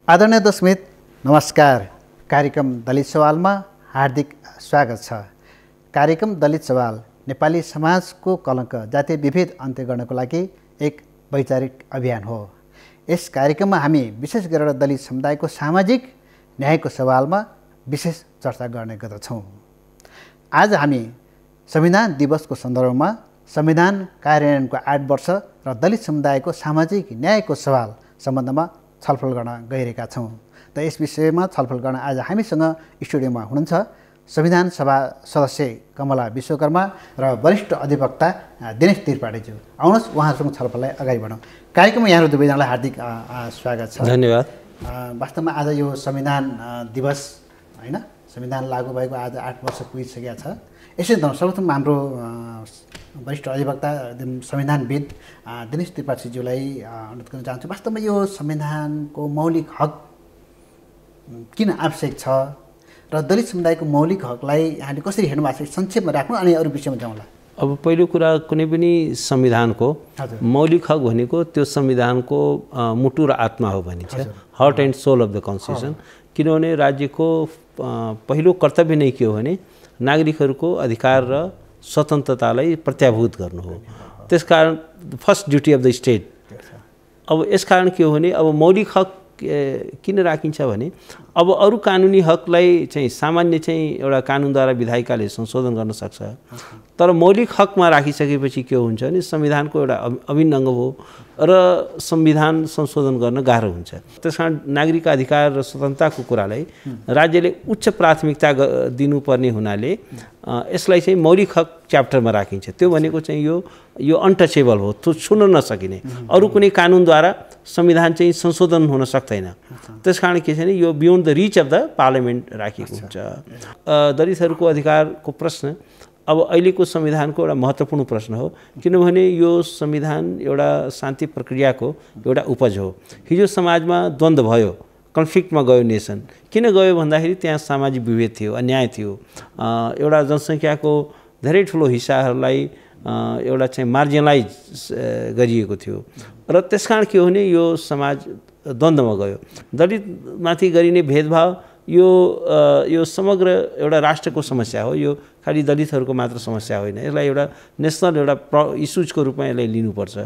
आदरणीय दशमित नमस्कार। कार्यक्रम दलित सवालमा हार्दिक स्वागत छ। कार्यक्रम दलित सवाल नेपाली समाजको कलङ्क जातीय विभेद अन्त्य गर्नको लागि एक वैचारिक अभियान हो। यस कार्यक्रममा हामी विशेष गरेर दलित समुदायको सामाजिक न्यायको सवालमा विशेष चर्चा गर्ने गर्दछौँ। आज हामी संविधान दिवसको सन्दर्भमा संविधान कार्यान्वयनको 8 वर्ष र दलित समुदायको सामाजिक न्यायको सवाल सम्बन्धमा छलफल गर्न गइरहेका छौँ। त यस विषयमा छलफल गर्न आज हामीसँग स्टुडियोमा हुनुहुन्छ संविधान सभा सदस्य कमला विश्वकर्मा र वरिष्ठ अधिवक्ता दिनेश त्रिपाठीज्यू। आउनुहोस् उहाँहरूसँग छलफललाई अगाडि बढाउँ। कार्यक्रममा यहाँहरू दुवैजनालाई हार्दिक स्वागत छ। धन्यवाद। वास्तवमा आज यो संविधान दिवस हैन, संविधान लागू भएको आज 8 वर्ष पुगिसकेका छ। यसै त सर्वप्रथम हाम्रो वरिष्ठ अधिवक्ता संविधानविद दिनेश त्रिपाठीज्यूलाई अनुरोध गर्न चाहन्छु। वास्तवमा यो संविधानको मौलिक हक किन आवश्यक छ र दलित समुदायको मौलिक हकलाई यहाँले कसरी हेर्नु भएको छ, संक्षेपमा राख्नु अनि अरू विषयमा जाउँला। अब पहिलो कुरा, कुनै पनि संविधानको मौलिक हक भनेको त्यो संविधानको मुटु र आत्मा हो भनिन्छ, heart and soul of the constitution. किनभने राज्यको पहिलो कर्तव्य नै के हो भने नागरिकहरूको अधिकार र स्वतन्त्रतालाई प्रत्याभूत गर्नु हो। त्यसकारण first duty of the state. अब यसकारण के हो भने अब मौलिक हक किन राखिन्छ भने अब अरू कानुनी हकलाई चाहिँ सामान्य चाहिँ एउटा कानुनद्वारा विधायिकाले संशोधन गर्न सक्छ, तर मौलिक हकमा राखिसकेपछि के हुन्छ भने संविधानको एउटा अभिन्न अङ्ग हो र संविधान संशोधन गर्न गाह्रो हुन्छ। त्यसकारण नागरिक अधिकार र स्वतन्त्रताको कुरालाई राज्यले उच्च प्राथमिकता दिनुपर्ने हुनाले यसलाई चाहिँ मौलिक हक च्याप्टरमा राखिन्छ। त्यो भनेको चाहिँ यो अनटचेबल हो, त्यो छुन नसकिने, अरू कुनै कानुनद्वारा संविधान चाहिँ संशोधन हुन सक्दैन। त्यसकारण के छ भने यो beyond the rich of the parliament राखिएको हुन्छ। दलितहरूको अधिकारको प्रश्न अब अहिलेको संविधानको एउटा महत्त्वपूर्ण प्रश्न हो, किनभने यो संविधान एउटा शान्ति प्रक्रियाको एउटा उपज हो। हिजो समाजमा द्वन्द्व भयो, कन्फ्लिक्टमा गयो नेसन। किन गयो भन्दाखेरि त्यहाँ सामाजिक विभेद थियो, अन्याय थियो, एउटा जनसङ्ख्याको धेरै ठुलो हिस्साहरूलाई एउटा चाहिँ मार्जिनलाइज गरिएको थियो र त्यसकारण के हो भने यो समाज द्वन्द्वमा गयो। दलितमाथि गरिने भेदभाव यो समग्र एउटा राष्ट्रको समस्या हो। यो खालि दलितहरूको मात्र समस्या होइन, यसलाई एउटा नेसनल एउटा इस्युजको रूपमा यसलाई लिनुपर्छ।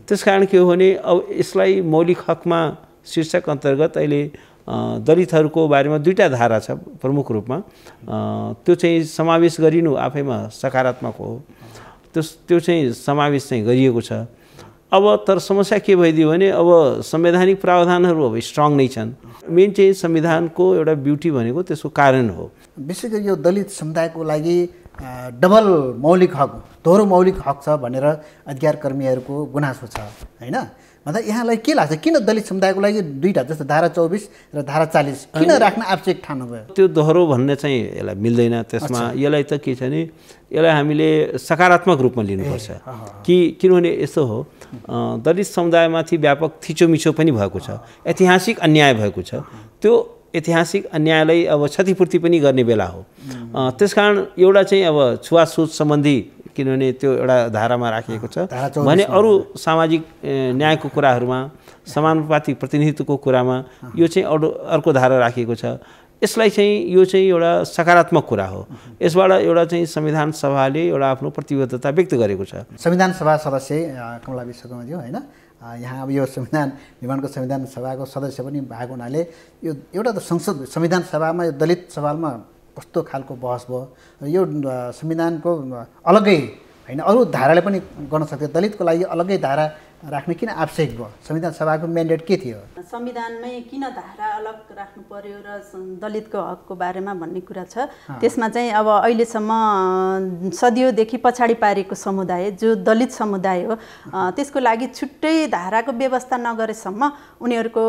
त्यसकारण के हो भने अब यसलाई मौलिक हकमा शीर्षक अन्तर्गत अहिले दलितहरूको बारेमा 2टा धारा छ प्रमुख रूपमा। त्यो चाहिँ समावेश गरिनु आफैमा सकारात्मक हो, त्यो चाहिँ समावेश चाहिँ गरिएको छ। अब तर समस्या के भइदियो भने अब संवैधानिक प्रावधानहरू अब स्ट्रङ नै छन्। मेन चाहिँ संविधानको एउटा ब्युटी भनेको त्यसको कारण हो। विशेष गरी यो दलित समुदायको लागि डबल मौलिक हक, दोहोरो मौलिक हक छ भनेर अधिकारकर्मीहरूको गुनासो छ हैन। भन्दा यहाँलाई के लाग्छ, किन दलित समुदायको लागि 2टा जस्तो धारा 24 र धारा 40 किन राख्न आवश्यक ठान्नुभयो? त्यो दोहोरो भन्ने चाहिँ यसलाई मिल्दैन। त्यसमा यसलाई त के छ भने यसलाई हामीले सकारात्मक रूपमा लिनुपर्छ किनभने यस्तो हो, दलित समुदायमाथि व्यापक थिचोमिचो पनि भएको छ, ऐतिहासिक अन्याय भएको छ। त्यो ऐतिहासिक अन्यायलाई अब क्षतिपूर्ति पनि गर्ने बेला हो। त्यसकारण एउटा चाहिँ अब छुवाछुत सम्बन्धी, किनभने त्यो एउटा धारामा राखिएको छ भने अरू सामाजिक न्यायको कुराहरूमा, समानुपातिक प्रतिनिधित्वको कुरामा यो चाहिँ अर्को धारा राखिएको छ। यसलाई चाहिँ यो चाहिँ एउटा सकारात्मक कुरा हो। यसबाट एउटा चाहिँ संविधान सभाले एउटा आफ्नो प्रतिबद्धता व्यक्त गरेको छ। संविधान सभा सदस्य कमला विश्वकर्माज्यू हैन, यहाँ अब यो संविधान निर्माणको संविधान सभाको सदस्य पनि भएको हुनाले यो एउटा त संसद संविधान सभामा यो दलित सवालमा कस्तो खालको बहस भयो, यो संविधानको अलग्गै हैन अरू धाराले पनि गर्न सक्थ्यो, दलितको लागि अलग्गै धारा राख्ने किन आवश्यक भयो? संविधान सभाको म्यान्डेट के थियो? संविधानमै किन धारा अलग राख्नु पर्यो र दलितको हकको बारेमा भन्ने कुरा छ। त्यसमा चाहिँ अब अहिलेसम्म सदियोदेखि पछाडि पारेको समुदाय जो दलित समुदाय हो, त्यसको लागि छुट्टै धाराको व्यवस्था नगरेसम्म उनीहरूको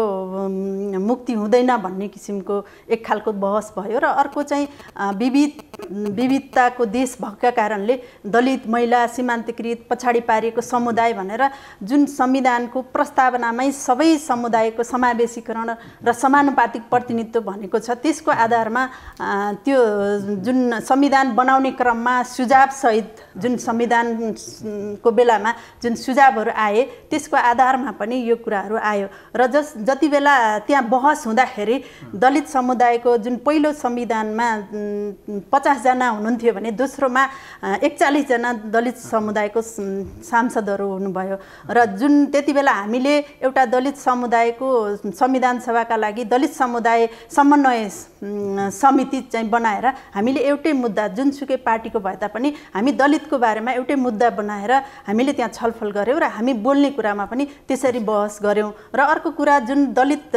मुक्ति हुँदैन भन्ने किसिमको एक खालको बहस भयो। र अर्को चाहिँ विविध विविधताको देश भएका कारणले दलित, महिला, सीमान्तकृत, पछाडि पारिएको समुदाय भनेर जुन संविधानको प्रस्तावनामै सबै समुदायको समावेशीकरण र समानुपातिक प्रतिनिधित्व भनेको छ, त्यसको आधारमा त्यो जुन संविधान बनाउने क्रममा सुझावसहित जुन संविधानको बेलामा जुन सुझावहरू आए त्यसको आधारमा पनि यो कुराहरू आयो। र जति बेला त्यहाँ बहस हुँदाखेरि दलित समुदायको जुन पहिलो संविधानमा 50 जना हुनुहुन्थ्यो भने दोस्रोमा 41 जना दलित समुदायको सांसदहरू हुनुभयो। र जुन त्यति बेला हामीले एउटा दलित समुदायको संविधान सभाका लागि दलित समुदाय समन्वय समिति चाहिँ बनाएर हामीले एउटै मुद्दा जुनसुकै पार्टीको भए तापनि हामी दलितको बारेमा एउटै मुद्दा बनाएर हामीले त्यहाँ छलफल गऱ्यौँ र हामी बोल्ने कुरामा पनि त्यसरी बहस गऱ्यौँ। र अर्को कुरा जुन दलित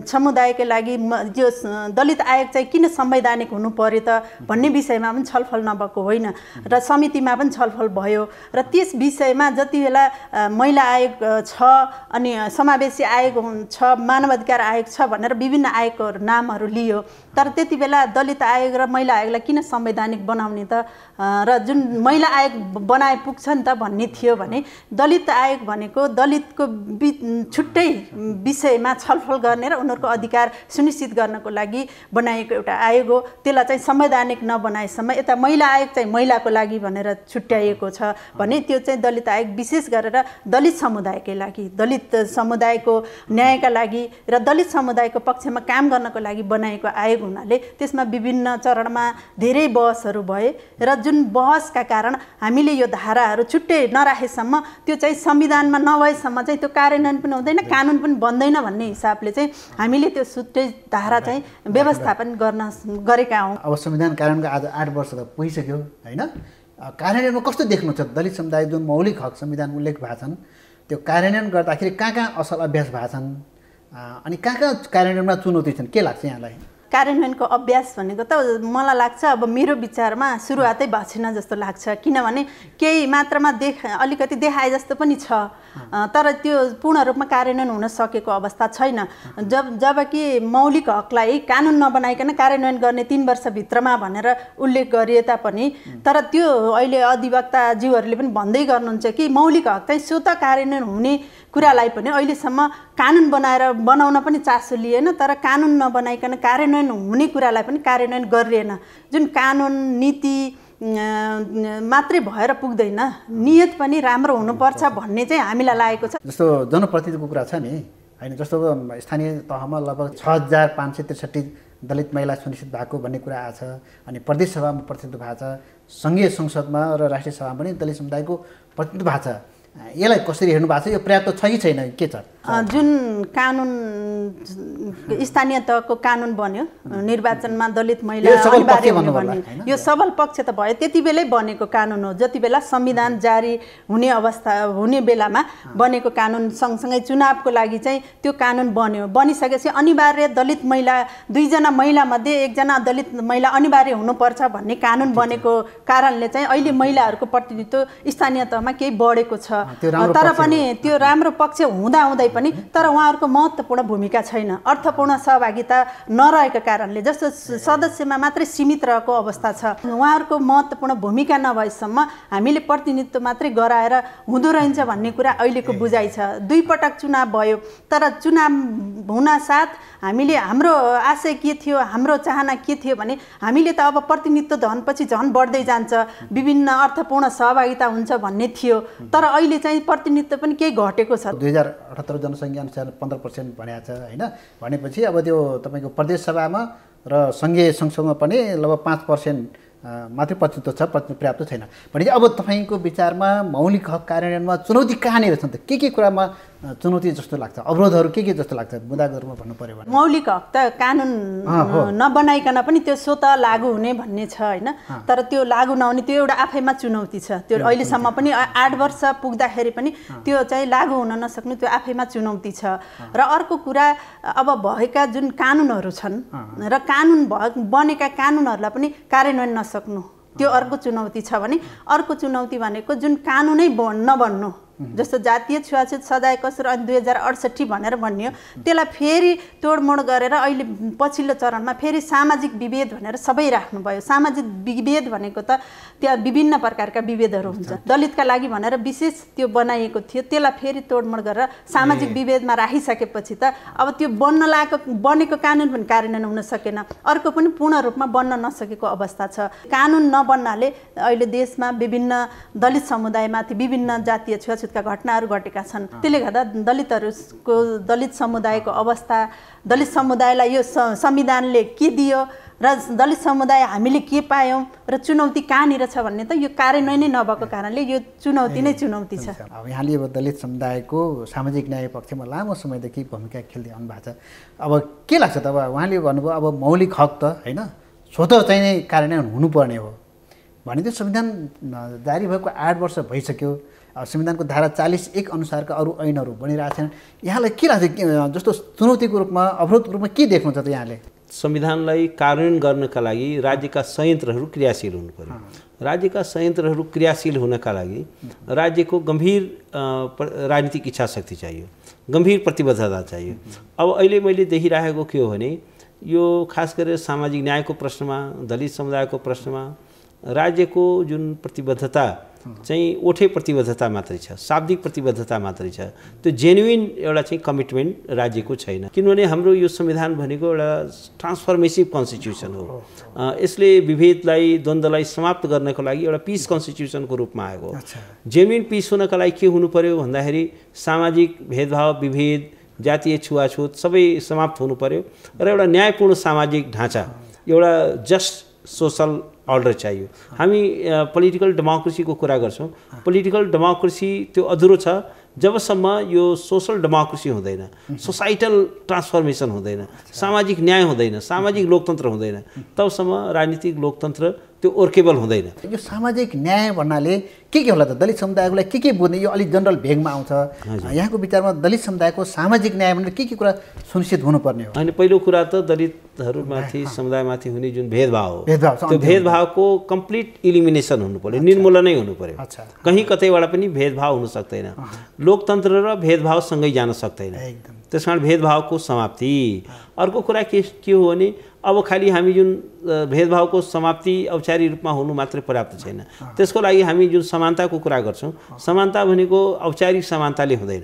समुदायकै लागि जो दलित आयोग चाहिँ किन संवैधानिक हुनु पर्यो त भन्ने विषयमा पनि छलफल नभएको होइन र समितिमा पनि छलफल भयो। र त्यस विषयमा जति बेला महिला आयोग छ अनि समावेशी आयोग छ, मानवाधिकार आयोग छ भनेर विभिन्न आयोगको नामहरू लियो, तर त्यति बेला दलित आयोग र महिला आयोगलाई किन संवैधानिक बनाउने त र जुन महिला आयोग बनाए पुग्छ नि त भन्ने थियो भने दलित आयोग भनेको दलितको छुट्टै विषयमा छलफल गर्ने र उनीहरूको अधिकार सुनिश्चित गर्नको लागि बनाएको एउटा आयोग हो। त्यसलाई चाहिँ संवैधानिक नबनाएसम्म यता महिला आयोग चाहिँ महिलाको लागि भनेर छुट्याइएको छ भने त्यो चाहिँ दलित आयोग विशेष गरेर दलित समुदायकै लागि, दलित समुदायको न्यायका लागि र दलित समुदायको पक्षमा काम गर्नको लागि बनाएको आयोग हुनाले त्यसमा विभिन्न चरणमा धेरै बहसहरू भए र जुन बहसका कारण हामीले यो धाराहरू छुट्टै नराखेसम्म त्यो चाहिँ संविधानमा नभएसम्म चाहिँ त्यो कार्यान्वयन पनि हुँदैन, कानुन पनि बन्दैन भन्ने हिसाबले चाहिँ हामीले त्यो छुट्टै धारा चाहिँ व्यवस्थापन गरेका हौँ। अब संविधान कार्यान्वयनको आज 8 वर्ष त पुगिसक्यो होइन, कार्यान्वयनमा कस्तो देख्नु छ दलित समुदाय जुन मौलिक हक संविधान उल्लेख भएको छन् त्यो कार्यान्वयन गर्दाखेरि कहाँ असल अभ्यास भएको छन् अनि कहाँ कार्यान्वयनमा चुनौती छन्, के लाग्छ यहाँलाई? कार्यान्वयनको अभ्यास भनेको त मलाई लाग्छ अब मेरो विचारमा सुरुवातै भएको छैन जस्तो लाग्छ, किनभने केही मात्रामा अलिकति देखाए जस्तो पनि छ तर त्यो पूर्ण रूपमा कार्यान्वयन हुन सकेको अवस्था छैन। जबकि मौलिक हकलाई कानुन नबनाइकन कार्यान्वयन गर्ने 3 वर्षभित्रमा भनेर उल्लेख गरिए तापनि तर त्यो अहिले अधिवक्ताज्यूहरूले पनि भन्दै गर्नुहुन्छ कि मौलिक हक चाहिँ स्वतः कार्यान्वयन हुने कुरालाई पनि अहिलेसम्म कानुन बनाउन पनि चासो लिएन, तर कानुन नबनाइकन कार्यान्वयन हुने कुरालाई पनि कार्यान्वयन गरिएन। जुन कानुन नीति मात्रै भएर पुग्दैन, नियत पनि राम्रो हुनुपर्छ भन्ने चाहिँ हामीलाई लागेको छ। जस्तो जनप्रतिनिधिको कुरा छ नि होइन, जस्तो स्थानीय तहमा लगभग 6563 दलित महिला सुनिश्चित भएको भन्ने कुरा आएको छ, अनि प्रदेश सभामा प्रतिनिधित्व भएको छ, सङ्घीय संसदमा र राष्ट्रिय सभामा पनि दलित समुदायको प्रतिनिधित्व भएको छ। यसलाई कसरी हेर्नु भएको छ, यो पर्याप्त छ कि छैन, के छ? जुन कानुन स्थानीय तहको कानुन बन्यो, निर्वाचनमा दलित महिला अनिवार्य बन्यो, यो सबल पक्ष त भयो, त्यति बेलै बनेको कानुन हो। जति बेला संविधान जारी हुने बेलामा बनेको कानुन सँगसँगै चुनावको लागि चाहिँ त्यो कानुन बन्यो। बनिसकेपछि अनिवार्य दलित महिला 2 जना महिला मध्ये 1 जना दलित महिला अनिवार्य हुनुपर्छ भन्ने कानुन बनेको कारणले चाहिँ अहिले महिलाहरूको प्रतिनिधित्व स्थानीय तहमा केही बढेको छ। तर पनि त्यो राम्रो पक्ष हुँदाहुँदै पनि तर उहाँहरूको महत्त्वपूर्ण भूमिका छैन, अर्थपूर्ण सहभागिता नरहेको कारणले जस्तो सदस्यमा मात्रै सीमित रहेको अवस्था छ। उहाँहरूको महत्त्वपूर्ण भूमिका नभएसम्म हामीले प्रतिनिधित्व मात्रै गराएर हुँदो रहन्छ भन्ने कुरा अहिलेको बुझाइ छ। 2 पटक चुनाव भयो, तर चुनाव हुनासाथ हामीले हाम्रो आशय के थियो, हाम्रो चाहना के थियो भने हामीले त अब प्रतिनिधित्व धनपछि झन् बढ्दै जान्छ, विभिन्न अर्थपूर्ण सहभागिता हुन्छ भन्ने थियो, तर अहिले चाहिँ प्रतिनिधित्व पनि केही घटेको छ। 2078 जनसङ्ख्या अनुसार 15% भनेको छ होइन, भनेपछि अब त्यो तपाईँको प्रदेश सभामा र सङ्घीय संसदमा पनि लगभग 5% मात्रै प्रतिनिधित्व छ, प्रतिनिधित्व पर्याप्त छैन भनेपछि अब तपाईँको विचारमा मौलिक हक कार्यान्वयनमा चुनौती कहाँनिर छन् त? के कुरामा चुनौती जस्तो लाग्छ, अवरोधहरू के जस्तो लाग्छ मुद्दाहरूमा भन्नु पर्यो भने? मौलिक हक त कानुन नबनाइकन पनि त्यो स्वतः लागू हुने भन्ने छ होइन, तर त्यो लागू नहुने त्यो एउटा आफैमा चुनौती छ। त्यो अहिलेसम्म पनि 8 वर्ष पुग्दाखेरि पनि त्यो चाहिँ लागू हुन नसक्नु त्यो आफैमा चुनौती छ। र अर्को कुरा अब भएका जुन कानुनहरू छन् र बनेका कानुनहरूलाई पनि कार्यान्वयन नसक्नु त्यो अर्को चुनौती छ भने अर्को चुनौती भनेको जुन कानुनै नबन्नु जस्तो जातीय छुवाछुत सजाय कसुर अनि 2068 भनेर भनियो, त्यसलाई फेरि तोडमोड गरेर अहिले पछिल्लो चरणमा फेरि सामाजिक विभेद भनेर सबै राख्नुभयो। सामाजिक विभेद भनेको त त्यहाँ विभिन्न प्रकारका विभेदहरू हुन्छ, दलितका लागि भनेर विशेष त्यो बनाइएको थियो, त्यसलाई फेरि तोडमोड गरेर सामाजिक विभेदमा राखिसकेपछि त अब त्यो बनेको कानुन पनि कार्यान्वयन हुन सकेन, अर्को पनि पूर्ण रूपमा बन्न नसकेको अवस्था छ। कानुन नबन्नाले अहिले देशमा विभिन्न दलित समुदायमाथि विभिन्न जातीय छुवाछुतका घटनाहरू घटेका छन्। त्यसले गर्दा दलित समुदायको अवस्था, दलित समुदायलाई यो संविधानले के दियो र दलित समुदाय हामीले के पायौँ र चुनौती कहाँनिर छ भन्ने त यो कार्यान्वयन नै नभएको कारणले यो चुनौती नै चुनौती छ। अब यहाँले अब दलित समुदायको सामाजिक न्याय पक्षमा लामो समयदेखि भूमिका खेल्दै आउनु भएको छ। अब के लाग्छ त, अब उहाँले भन्नुभयो अब मौलिक हक त होइन स्वतः चाहिँ नै कार्यान्वयन हुनुपर्ने हो भने त्यो संविधान जारी भएको 8 वर्ष भइसक्यो। संविधानको धारा 41 अनुसारका अरू ऐनहरू बनिरहेछन्। यहाँलाई के लाग्छ, जस्तो चुनौतीको रूपमा अवरोधको रूपमा के देख्नुहुन्छ त यहाँले? संविधानलाई कार्यान्वयन गर्नका लागि राज्यका संयन्त्रहरू क्रियाशील हुनु पर्यो। राज्यका संयन्त्रहरू क्रियाशील हुनका लागि राज्यको गम्भीर राजनीतिक इच्छा शक्ति चाहियो, गम्भीर प्रतिबद्धता चाहियो। अब अहिले मैले देखिरहेको के हो भने यो खास गरेर सामाजिक न्यायको प्रश्नमा, दलित समुदायको प्रश्नमा राज्यको जुन प्रतिबद्धता चाहिँ ओठे प्रतिबद्धता मात्रै छ, शाब्दिक प्रतिबद्धता मात्रै छ, त्यो जेन्युइन एउटा चाहिँ कमिटमेन्ट राज्यको छैन। किनभने हाम्रो यो संविधान भनेको एउटा ट्रान्सफर्मेसिभ कन्स्टिट्युसन हो। यसले विभेदलाई, द्वन्द्वलाई समाप्त गर्नको लागि एउटा पिस कन्स्टिट्युसनको रूपमा आएको हो। जेन्युइन पिस हुनका लागि के हुनु पर्यो भन्दाखेरि सामाजिक भेदभाव, विभेद, जातीय छुवाछुत सबै समाप्त हुनु पर्यो र एउटा न्यायपूर्ण सामाजिक ढाँचा, एउटा जस्ट सोसल अर्डर चाहियो। हामी पोलिटिकल डेमोक्रेसीको कुरा गर्छौँ। पोलिटिकल डेमोक्रेसी त्यो अधुरो छ जबसम्म यो सोशल डेमोक्रेसी हुँदैन, सोसाइटल ट्रान्सफर्मेसन हुँदैन, सामाजिक न्याय हुँदैन, सामाजिक लोकतन्त्र हुँदैन, तबसम्म राजनीतिक लोकतन्त्र त्यो ओर्केबल हुँदैन। यो सामाजिक न्याय भन्नाले के होला त? दलित समुदायकोलाई के बुझ्ने, यो अलिक जनरल भेगमा आउँछ। यहाँको विचारमा दलित समुदायको सामाजिक न्याय भनेर के कुरा सुनिश्चित हुनुपर्ने हो? अनि पहिलो कुरा त दलितहरूमाथि, समुदायमाथि हुने जुन भेदभाव हो, त्यो भेदभावको कम्प्लिट इलिमिनेसन हुनु पर्यो, निर्मूलनै हुनु पर्यो। कहीँ कतैबाट पनि भेदभाव हुन सक्दैन। लोकतन्त्र र भेदभाव सँगै जान सक्दैन। त्यस कारण भेदभावको समाप्ति। अर्को कुरा के हो भने अब खालि हामी जुन भेदभावको समाप्ति औपचारिक रूपमा हुनु मात्रै पर्याप्त छैन। त्यसको लागि हामी जुन समानताको कुरा गर्छौँ, समानता भनेको औपचारिक समानताले हुँदैन,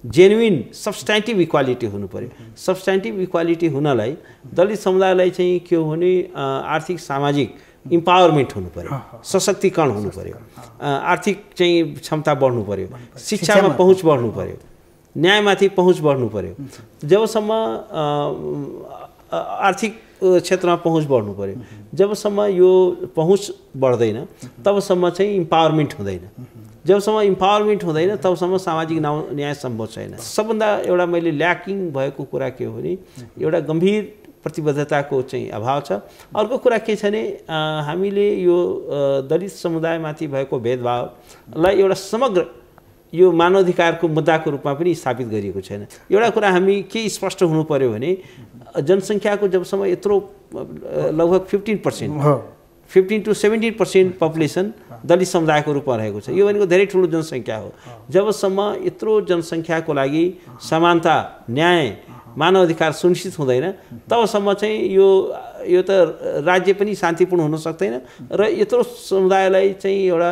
जेन्युइन सब्सट्यान्टिभ इक्वालिटी हुनु पर्यो। सब्सट्यान्टिभ इक्वालिटी हुनलाई दलित समुदायलाई चाहिँ के हो भने आर्थिक सामाजिक इम्पावरमेन्ट हुनु पर्यो, सशक्तिकरण हुनु पर्यो, आर्थिक चाहिँ क्षमता बढ्नु पर्यो, शिक्षामा पहुँच बढ्नु पर्यो, न्यायमाथि पहुँच बढ्नु पर्यो। जबसम्म आर्थिक क्षेत्रमा पहुँच बढ्नु पर्यो, जबसम्म यो पहुँच बढ्दैन तबसम्म चाहिँ इम्पावरमेन्ट हुँदैन। जबसम्म इम्पावरमेन्ट हुँदैन तबसम्म सामाजिक न्याय सम्भव छैन। सबभन्दा एउटा मैले ल्याकिङ भएको कुरा के हो भने एउटा गम्भीर प्रतिबद्धताको चाहिँ अभाव छ। अर्को कुरा के छ भने हामीले यो दलित समुदायमाथि भएको भेदभावलाई एउटा समग्र यो मानवाधिकारको मुद्दाको रूपमा पनि स्थापित गरिएको छैन। एउटा कुरा हामी के स्पष्ट हुनु पर्यो भने जनसङ्ख्याको जबसम्म यत्रो लगभग 15% to 17% पपुलेसन दलित समुदायको रूपमा रहेको छ। यो भनेको धेरै ठुलो जनसङ्ख्या हो। जबसम्म यत्रो जनसङ्ख्याको लागि समानता, न्याय, मानवाधिकार सुनिश्चित हुँदैन तबसम्म चाहिँ यो त राज्य पनि शान्तिपूर्ण हुन सक्दैन र यत्रो समुदायलाई चाहिँ एउटा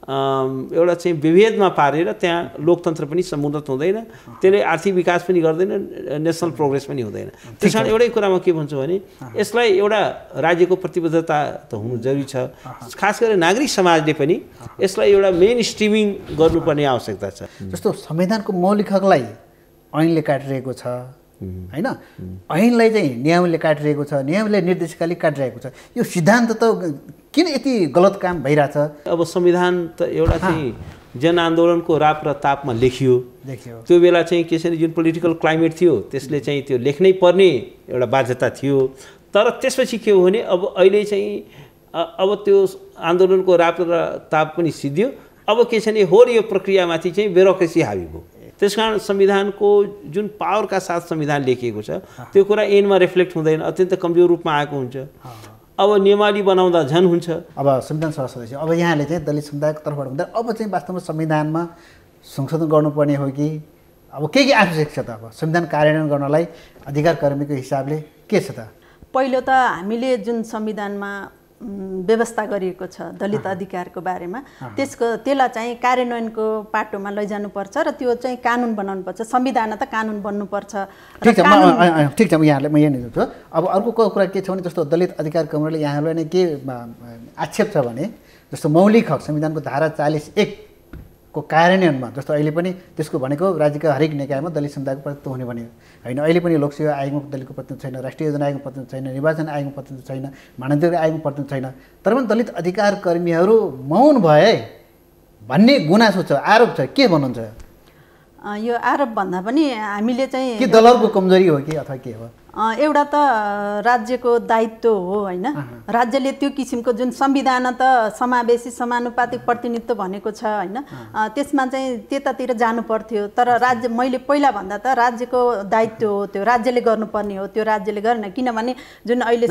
चाहिँ विभेदमा पारेर त्यहाँ लोकतन्त्र पनि समुन्नत हुँदैन, त्यसले आर्थिक विकास पनि गर्दैन, नेसनल प्रोग्रेस पनि हुँदैन। त्यस कारण एउटै कुरामा के भन्छु भने यसलाई एउटा राज्यको प्रतिबद्धता त हुनु जरुरी छ। खास गरेर नागरिक समाजले पनि यसलाई एउटा मेन स्ट्रिमिङ गर्नुपर्ने आवश्यकता छ। जस्तो संविधानको मौलिक हकलाई ऐनले काटिरहेको छ हैन, ऐनलाई चाहिँ नियमले काटिरहेको छ, नियमले निर्देशिकाले काटिरहेको छ। यो सिद्धान्त त किन यति गलत काम भइरहेछ? अब संविधान त एउटा चाहिँ जनआन्दोलनको राप र तापमा लेखियो। त्यो बेला चाहिँ के छ भने जुन पोलिटिकल क्लाइमेट थियो त्यसले चाहिँ त्यो लेख्नै पर्ने एउटा बाध्यता थियो। तर त्यसपछि के हो भने अब अहिले चाहिँ अब त्यो आन्दोलनको राप र ताप पनि सिद्धियो। अब के छ भने होर यो प्रक्रियामाथि चाहिँ ब्युरोक्रेसी हावी भयो। त्यसकारण संविधानको जुन पावरका साथ संविधान लेखिएको छ त्यो कुरा ऐनमा रिफ्लेक्ट हुँदैन, अत्यन्त कमजोर रूपमा आएको हुन्छ। अब नियमावली बनाउँदा झन् हुन्छ। अब संविधान सभा सदस्य अब यहाँले चाहिँ दलित समुदायको तर्फबाट हुँदा अब चाहिँ वास्तवमा संविधानमा संशोधन गर्नुपर्ने हो कि अब के आवश्यक छ त? अब संविधान कार्यान्वयन गर्नलाई अधिकार कर्मीको हिसाबले के छ त? पहिलो त हामीले जुन संविधानमा व्यवस्था गरिएको छ दलित अधिकारको बारेमा त्यसलाई चाहिँ कार्यान्वयनको पाटोमा लैजानुपर्छ र त्यो चाहिँ कानुन बनाउनुपर्छ। संविधान त कानुन बन्नुपर्छ। ठिक छ, ठिक छ, यहाँले म यहाँ छु। अब अर्को कुरा के छ भने जस्तो दलित अधिकार कर्मीले यहाँलाई नै के आक्षेप छ भने जस्तो मौलिक हक संविधानको धारा 41 को कार्यान्वयनमा जस्तो अहिले पनि त्यसको भनेको राज्यका हरेक निकायमा दलित समुदायको प्रतिनिधित्व हुने भने होइन। अहिले पनि लोकसेवा आयोगमा दलितको प्रतिनिधित्व छैन, राष्ट्रिय योजना आयोगमा प्रतिनिधित्व छैन, निर्वाचन आयोगमा प्रतिनिधित्व छैन, मानवाधिकार आयोगमा प्रतिनिधित्व छैन। तर पनि दलित अधिकार कर्मीहरू मौन भए भन्ने गुनासो छ, आरोप छ। के भन्नुहुन्छ? यो आरोप भन्दा पनि हामीले चाहिँ के दलहरूको कमजोरी हो कि अथवा के हो? एउटा त राज्यको दायित्व हो होइन। राज्यले त्यो किसिमको जुन संविधान त समावेशी समानुपातिक प्रतिनिधित्व भनेको छ होइन, त्यसमा चाहिँ त्यतातिर जानु पर्थ्यो। तर राज्य मैले पहिला भन्दा त राज्यको दायित्व हो, त्यो राज्यले गर्नुपर्ने हो, त्यो राज्यले गरेन। किनभने जुन अहिले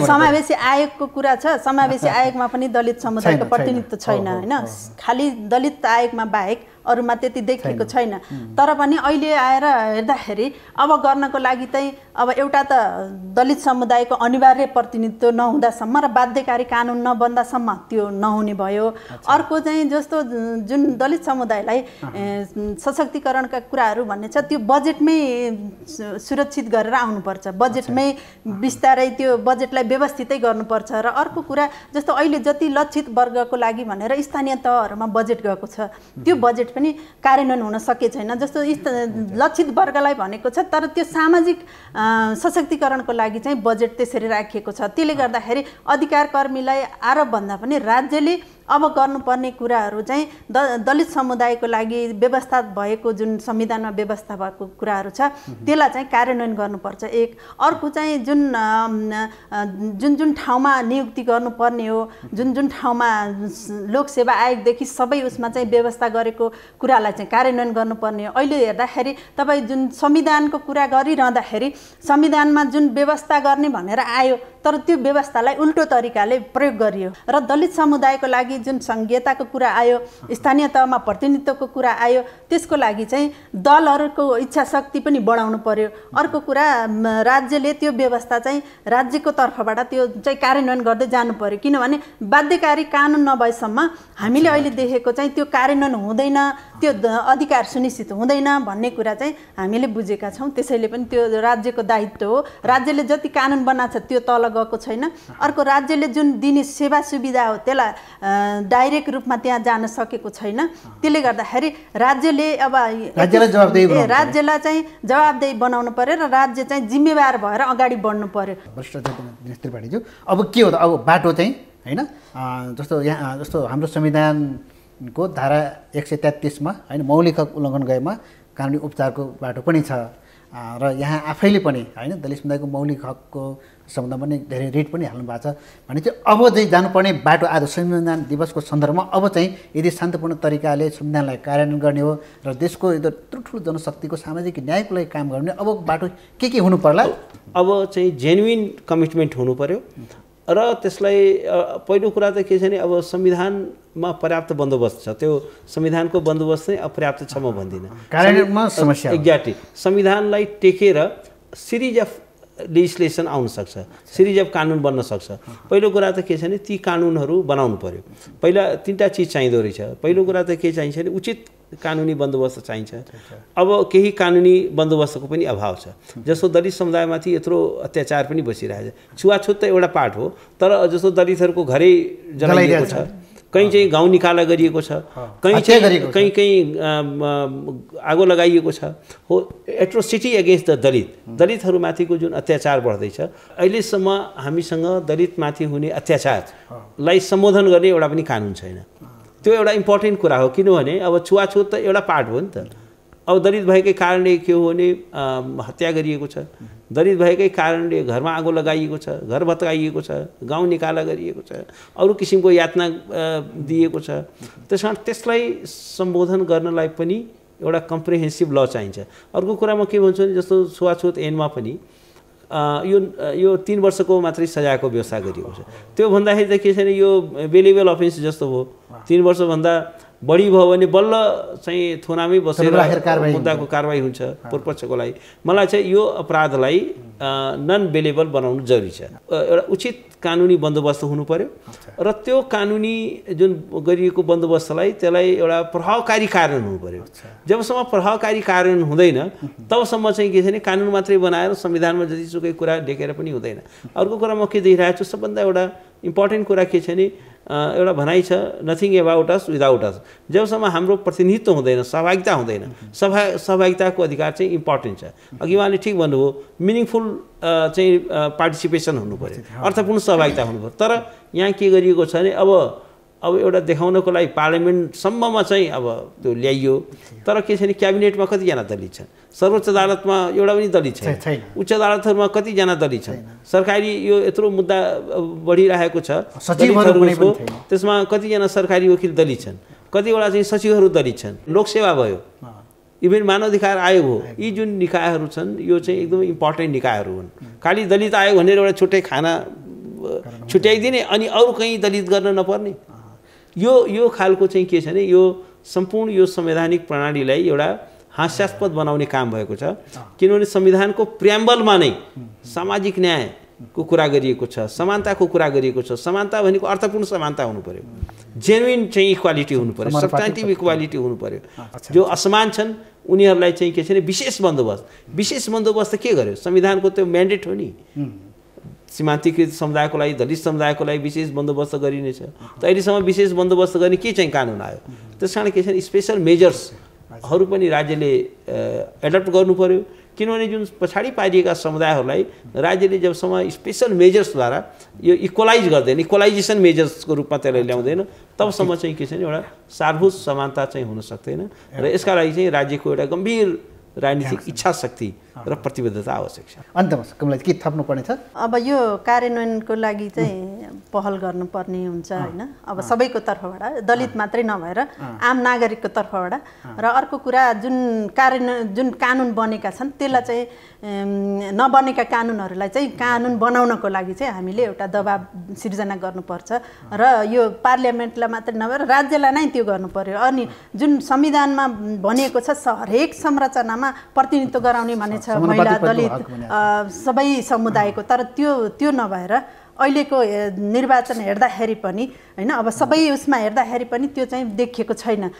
समावेशी आयोगको कुरा छ, समावेशी आयोगमा पनि दलित समुदायको प्रतिनिधित्व छैन होइन। खालि दलित आयोगमा बाहेक अरूमा त्यति देखिएको छैन। तर पनि अहिले आएर हेर्दाखेरि अब गर्नको लागि चाहिँ अब एउटा त दलित समुदायको अनिवार्य प्रतिनिधित्व नहुँदासम्म र बाध्यकारी कानुन नबन्दासम्म त्यो नहुने भयो। अर्को चाहिँ जस्तो जुन दलित समुदायलाई सशक्तिकरणका कुराहरू भन्ने छ त्यो बजेटमै सुरक्षित गरेर आउनुपर्छ, बजेटमै बिस्तारै त्यो बजेटलाई व्यवस्थितै गर्नुपर्छ। र अर्को कुरा जस्तो अहिले जति लक्षित वर्गको लागि भनेर स्थानीय तहहरूमा बजेट गएको छ त्यो बजेट पनि कार्यान्वयन हुन सके छैन। जस्तो लक्षित वर्गलाई भनेको छ तर त्यो सामाजिक सशक्तिकरणको लागि चाहिँ बजेट त्यसरी राखिएको छ। त्यसले गर्दाखेरि अधिकार कर्मीलाई आरोप भन्दा पनि राज्यले अब गर्नुपर्ने कुराहरू चाहिँ दलित समुदायको लागि व्यवस्था भएको जुन संविधानमा व्यवस्था भएको कुराहरू छ त्यसलाई चाहिँ कार्यान्वयन गर्नुपर्छ। एक अर्को चाहिँ जुन जुन ठाउँमा नियुक्ति गर्नुपर्ने हो, जुन जुन ठाउँमा लोकसेवा आयोगदेखि सबै उसमा चाहिँ व्यवस्था गरेको कुरालाई चाहिँ कार्यान्वयन गर्नुपर्ने हो। अहिले हेर्दाखेरि तपाईँ जुन संविधानको कुरा गरिरहँदाखेरि संविधानमा जुन व्यवस्था गर्ने भनेर आयो तर त्यो व्यवस्थालाई उल्टो तरिकाले प्रयोग गरियो र दलित समुदायको लागि जुन संघीयताको कुरा आयो, स्थानीय तहमा प्रतिनिधित्वको कुरा आयो, त्यसको लागि चाहिँ दलहरूको इच्छा शक्ति पनि बढाउनु पर्यो। अर्को कुरा राज्यले त्यो व्यवस्था चाहिँ राज्यको तर्फबाट त्यो चाहिँ कार्यान्वयन गर्दै जानु पर्यो। किनभने बाध्यकारी कानुन नभएसम्म हामीले अहिले देखेको चाहिँ त्यो कार्यान्वयन हुँदैन, त्यो अधिकार सुनिश्चित हुँदैन भन्ने कुरा चाहिँ हामीले बुझेका छौँ। त्यसैले पनि त्यो राज्यको दायित्व हो। राज्यले जति कानुन बनाएको छ त्यो तल गएको छैन। अर्को राज्यले जुन दिने सेवा सुविधा हो त्यसलाई डाइरेक्ट रूपमा त्यहाँ जान सकेको छैन। त्यसले गर्दाखेरि राज्यले अब राज्यलाई चाहिँ जवाबदेही बनाउनु पर्यो र राज्य चाहिँ जिम्मेवार भएर अगाडि बढ्नु पर्यो। त्रिपाठीज्यू, अब के हो त? अब बाटो चाहिँ होइन जस्तो हाम्रो संविधानको धारा 133 मा होइन मौलिक हक उल्लङ्घन गएमा कानुनी उपचारको बाटो पनि छ र यहाँ आफैले पनि होइन दलित समुदायको मौलिक हकको सम्बन्धमा पनि धेरै रिट पनि हाल्नु भएको छ भने चाहिँ अब चाहिँ जानुपर्ने बाटो आज संविधान दिवसको सन्दर्भमा अब चाहिँ यदि शान्तपूर्ण तरिकाले संविधानलाई कार्यान्वयन गर्ने हो र देशको यो ठुलो जनशक्तिको सामाजिक न्यायको लागि काम गर्ने अब बाटो के हुनु पर्ला? अब चाहिँ जेन्युइन कमिटमेन्ट हुनु पर्यो र त्यसलाई पहिलो कुरा त के छ भने अब संविधानमा पर्याप्त बन्दोबस्त छ, त्यो संविधानको बन्दोबस्त चाहिँ अपर्याप्त छ म भन्दिनँ। कार्यान्वयनमा समस्या एक्ज्याक्टली संविधानलाई टेकेर सिरिज अफ लेजिस्लेसन आउन सक्छ, सिरिज अफ कानुन बन्न सक्छ। पहिलो कुरा त के छ भने ती कानुनहरू बनाउनु पर्यो। पहिला तीनटा चिज चाहिँदो रहेछ। पहिलो कुरा त के चाहिन्छ भने उचित कानुनी बन्दोबस्त चाहिन्छ। अब केही कानुनी बन्दोबस्तको पनि अभाव छ। जस्तो दलित समुदायमाथि यत्रो अत्याचार पनि बसिरहेछ। छुवाछुत त एउटा पार्ट हो, तर जस्तो दलितहरूको घरै जलाइएको छ, कहीँ चाहिँ गाउँ निकाला गरिएको छ, कहीँ आगो लगाइएको छ। हो एट्रोसिटी एगेन्स्ट द दलितहरूमाथिको जुन अत्याचार बढ्दैछ अहिलेसम्म हामीसँग दलितमाथि हुने अत्याचारलाई सम्बोधन गर्ने एउटा पनि कानुन छैन। त्यो एउटा इम्पोर्टेन्ट कुरा हो। किनभने अब छुवाछुत त एउटा पार्ट हो नि त। अब दलित भएकै कारणले के हो भने हत्या गरिएको छ, दलित भएकै कारणले घरमा आगो लगाइएको छ, घर भत्काइएको छ, गाउँ निकाला गरिएको छ, अरू किसिमको यातना दिएको छ। त्यसलाई सम्बोधन गर्नलाई पनि एउटा कम्प्रिहेन्सिभ ल चाहिन्छ। अर्को कुरामा के भन्छु भने जस्तो छुवाछुत ऐनमा पनि यो 3 वर्षको मात्रै सजायको व्यवस्था गरिएको छ। त्यो भन्दाखेरि त के छ भने यो बेलेबल अफेन्स जस्तो हो। 3 वर्षभन्दा बढी भयो भने बल्ल चाहिँ थुनामै बसेर कारबाही मुद्दाको कारबाही हुन्छ पूर्वपक्षको लागि। मलाई चाहिँ यो अपराधलाई नन बेलेबल बनाउनु जरुरी छ। एउटा उचित कानुनी बन्दोबस्त हुनु पर्यो र त्यो कानुनी जुन गरिएको बन्दोबस्तलाई त्यसलाई एउटा प्रभावकारी कार्यान्वयन हुनु पर्यो। जबसम्म प्रभावकारी कार्यान्वयन हुँदैन तबसम्म चाहिँ के छ भने कानुन मात्रै बनाएर संविधानमा जतिसुकै कुरा लेखेर पनि हुँदैन। अर्को कुरा म के देखिरहेको छु, सबभन्दा एउटा इम्पोर्टेन्ट कुरा के छ भने एउटा भनाइ छ, नथिङ एबाउट अस विदाउट अस। जबसम्म हाम्रो प्रतिनिधित्व हुँदैन, सहभागिता हुँदैन, सहभागिताको अधिकार चाहिँ इम्पोर्टेन्ट छ। अघि उहाँले ठिक भन्नुभयो, मिनिङफुल चाहिँ पार्टिसिपेसन हुनु पर्यो, अर्थपूर्ण सहभागिता हुनु पर्यो। तर यहाँ के गरिएको छ भने अब एउटा देखाउनको लागि पार्लियामेन्टसम्ममा चाहिँ अब त्यो ल्याइयो, तर के छ भने क्याबिनेटमा कतिजना दलित छन्, सर्वोच्च अदालतमा एउटा पनि दलित छैन, उच्च अदालतहरूमा कतिजना दलित छन्, सरकारी यो यत्रो मुद्दा बढिरहेको छ दलितहरूको, त्यसमा कतिजना सरकारी वकिल दलित छन्, कतिवटा चाहिँ सचिवहरू दलित छन्, लोकसेवा भयो, इभन मानवाधिकार आयोग हो, यी जुन निकायहरू छन् यो चाहिँ एकदम इम्पोर्टेन्ट निकायहरू हुन्। खालि दलित आयोग भनेर एउटा छुट्टै खाना छुट्याइदिने अनि अरू कहीँ दलित गर्न नपर्ने, यो खालको चाहिँ के छ भने यो सम्पूर्ण यो संवैधानिक प्रणालीलाई एउटा हास्यास्पद बनाउने काम भएको छ। किनभने संविधानको प्रियाम्बलमा नै सामाजिक न्यायको कुरा गरिएको छ, समानताको कुरा गरिएको छ। समानता भनेको अर्थपूर्ण समानता हुनु पर्यो, जेन्युइन चाहिँ इक्वालिटी हुनु पर्यो, सब्स्टान्टिभ इक्वालिटी हुनु पर्यो। जो असमान छन् उनीहरूलाई चाहिँ के छ भने विशेष बन्दोबस्त के गर्यो, संविधानको त्यो म्यान्डेट हो नि, सीमान्तकृत समुदायको लागि, दलित समुदायको लागि विशेष बन्दोबस्त गरिनेछ। त अहिलेसम्म विशेष बन्दोबस्त गर्ने के चाहिँ कानुन आयो? त्यस कारण के छ भने स्पेसल मेजर्सहरू पनि राज्यले एडप्ट गर्नु पर्यो। किनभने जुन पछाडि पारिएका समुदायहरूलाई राज्यले जबसम्म स्पेसल मेजर्सद्वारा यो इक्वलाइज गर्दैन, इक्वलाइजेसन मेजर्सको रूपमा त्यसलाई ल्याउँदैन, तबसम्म चाहिँ के छ भने एउटा सारभूत समानता चाहिँ हुन सक्दैन। र यसका लागि चाहिँ राज्यको एउटा गम्भीर राजनीतिक इच्छा शक्ति र प्रतिबद्धता आवश्यक छ। अन्तमा कमलाई के थप्नुपर्ने छ? अब यो कार्यान्वयनको लागि चाहिँ पहल गर्नुपर्ने हुन्छ होइन। अब सबैको तर्फबाट, दलित मात्रै नभएर आम नागरिकको तर्फबाट। र अर्को कुरा जुन कानुन बनेका छन् त्यसलाई चाहिँ नबनेका कानुनहरूलाई चाहिँ कानुन बनाउनको लागि चाहिँ हामीले एउटा दबाब सिर्जना गर्नुपर्छ र यो पार्लियामेन्टलाई मात्रै नभएर राज्यलाई नै त्यो गर्नु पर्यो। अनि जुन संविधानमा भनिएको छ हरेक संरचनामा प्रतिनिधित्व गराउने भने छ महिला, दलित, सबै समुदायको, तर त्यो नभएर अहिलेको निर्वाचन हेर्दाखेरि पनि होइन, अब सबै उसमा हेर्दाखेरि पनि त्यो चाहिँ देखिएको छैन।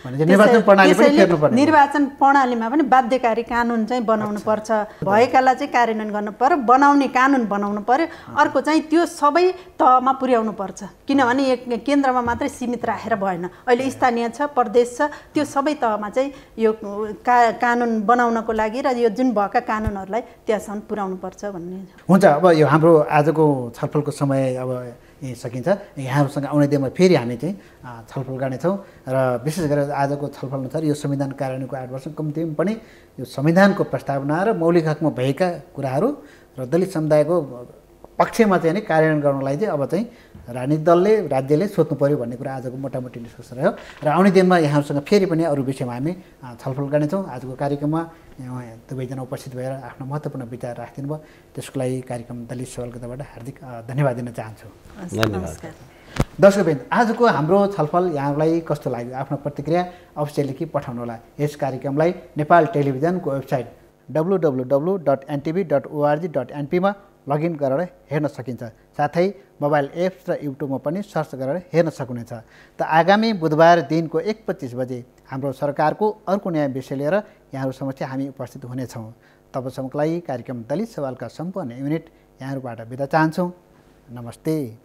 निर्वाचन प्रणालीमा पनि बाध्यकारी कानुन चाहिँ बनाउनु पर्छ, भएकालाई चाहिँ कार्यान्वयन गर्नु पर्यो, बनाउने कानुन बनाउनु पर्यो। अर्को चाहिँ त्यो सबै तहमा पुर्याउनु पर्छ, किनभने केन्द्रमा मात्रै सीमित राखेर भएन। अहिले स्थानीय छ, प्रदेश छ, त्यो सबै तहमा चाहिँ यो कानुन बनाउनको लागि र यो जुन भएका कानुनहरूलाई त्यहाँसम्म पुर्याउनु पर्छ भन्ने हुन्छ। अब यो हाम्रो आजको छलफलको समय अब यहीँ सकिन्छ। यहाँहरूसँग आउने दिनमा फेरि हामी चाहिँ छलफल गर्नेछौँ र विशेष गरेर आजको छलफल अनुसार यो संविधान कार्यान्वयनको 8 वर्ष कम्तीमा पनि यो संविधानको प्रस्तावना र मौलिक हकमा भएका कुराहरू र दलित समुदायको पक्षमा चाहिँ कार्यान्वयन गर्नलाई चाहिँ अब चाहिँ राजनीतिक दलले, राज्यले सोध्नु पर्यो भन्ने कुरा आजको मोटामोटी निष्कर्ष रह्यो। र आउने दिनमा यहाँहरूसँग फेरि पनि अरू विषयमा हामी छलफल गर्नेछौँ। आजको कार्यक्रममा दुवैजना उपस्थित भएर आफ्नो महत्त्वपूर्ण विचार राखिदिनु भयो, त्यसको लागि कार्यक्रम दलित सवालको तर्फबाट हार्दिक धन्यवाद दिन चाहन्छु। दर्शकवृन्द, आजको हाम्रो छलफल यहाँलाई कस्तो लाग्यो? आफ्नो प्रतिक्रिया अवश्य लेखी पठाउनुहोला। यस कार्यक्रमलाई नेपाल टेलिभिजनको वेबसाइट www.ntv.org.np मा लगइन गरेर हेर्न सकिन्छ। साथै मोबाइल एप्स र युट्युबमा पनि सर्च गरेर हेर्न सक्नुहुनेछ। त आगामी बुधबार दिनको 1:25 बजे हाम्रो सरकारको अर्को नयाँ विषय लिएर यहाँहरू समक्ष हामी उपस्थित हुनेछौँ। तबसम्मको लागि कार्यक्रम दलित सवालका सम्पूर्ण युनिट यहाँहरूबाट बिदा चाहन्छौँ। नमस्ते।